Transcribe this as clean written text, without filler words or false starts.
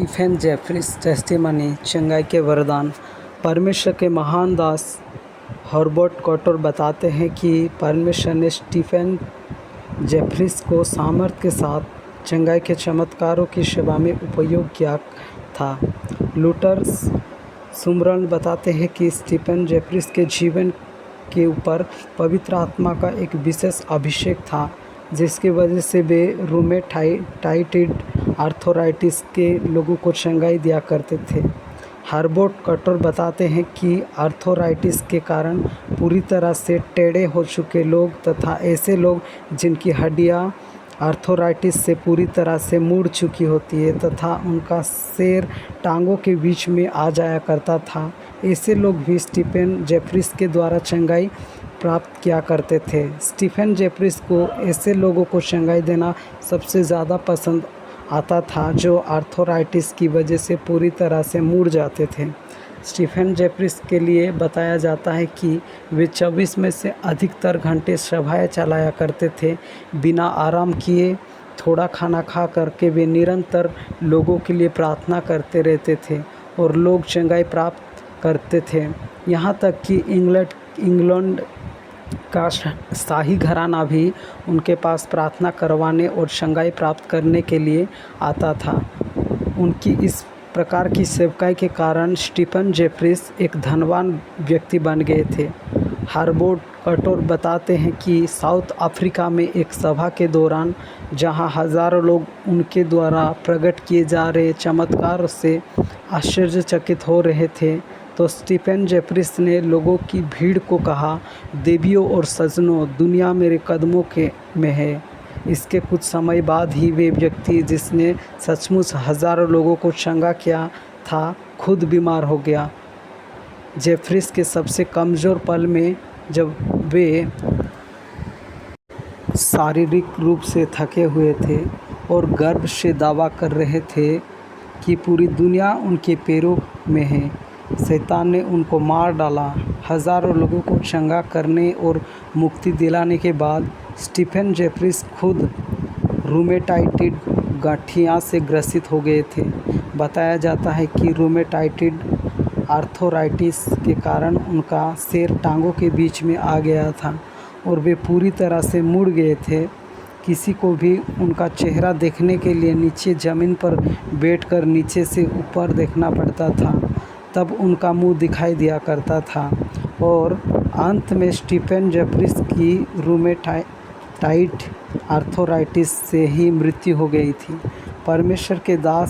Stephen Jefferies testimony चंगाई के वरदान। परमेश्वर के महान दास हॉबर्ट कॉटर बताते हैं कि परमेश्वर ने स्टीफन जेफरीज को सामर्थ्य के साथ चंगाई के चमत्कारों की सेवा में उपयोग किया था। लूथर सुमरन बताते हैं कि स्टीफन जेफरीज के जीवन के ऊपर पवित्र आत्मा का एक विशेष अभिषेक था, जिसकी वजह से वे रूमेटाइड आर्थराइटिस के लोगों को चंगाई दिया करते थे। हॉबर्ट कॉटर बताते हैं कि आर्थराइटिस के कारण पूरी तरह से टेढ़े हो चुके लोग तथा ऐसे लोग जिनकी हड्डियां आर्थराइटिस से पूरी तरह से मुड़ चुकी होती है तथा उनका सिर टांगों के बीच में आ जाया करता था, ऐसे लोग भी स्टीफन जेफरीज के द्वारा चंगाई प्राप्त किया करते थे। स्टीफन जेफरीज को ऐसे लोगों को चंगाई देना सबसे ज़्यादा पसंद आता था जो आर्थराइटिस की वजह से पूरी तरह से मुड़ जाते थे। स्टीफन जेफरीज के लिए बताया जाता है कि वे 24 में से अधिकतर घंटे सभाएं चलाया करते थे। बिना आराम किए थोड़ा खाना खा करके वे निरंतर लोगों के लिए प्रार्थना करते रहते थे और लोग चंगाई प्राप्त करते थे। यहाँ तक कि इंग्लैंड का शाही घराना भी उनके पास प्रार्थना करवाने और चंगाई प्राप्त करने के लिए आता था। उनकी इस प्रकार की सेवकाई के कारण स्टीफन जेफरीज एक धनवान व्यक्ति बन गए थे। हॉबर्ट कॉटर बताते हैं कि साउथ अफ्रीका में एक सभा के दौरान जहां हज़ारों लोग उनके द्वारा प्रकट किए जा रहे चमत्कार से आश्चर्यचकित हो रहे थे, तो स्टीफन जेफरीज ने लोगों की भीड़ को कहा, देवियों और सज्जनों, दुनिया मेरे कदमों में है। इसके कुछ समय बाद ही वे व्यक्ति जिसने सचमुच हज़ारों लोगों को चंगा किया था खुद बीमार हो गया। जेफरीज के सबसे कमज़ोर पल में जब वे शारीरिक रूप से थके हुए थे और गर्व से दावा कर रहे थे कि पूरी दुनिया उनके पैरों में है, शैतान ने उनको मार डाला। हज़ारों लोगों को चंगा करने और मुक्ति दिलाने के बाद स्टीफन जेफरीज खुद रूमेटाइड गठिया से ग्रसित हो गए थे। बताया जाता है कि रूमेटाइड आर्थराइटिस के कारण उनका सिर टांगों के बीच में आ गया था और वे पूरी तरह से मुड़ गए थे। किसी को भी उनका चेहरा देखने के लिए नीचे ज़मीन पर बैठकर नीचे से ऊपर देखना पड़ता था, तब उनका मुंह दिखाई दिया करता था। और अंत में स्टीफन जेफरीज की रूमेटाइड आर्थराइटिस से ही मृत्यु हो गई थी। परमेश्वर के दास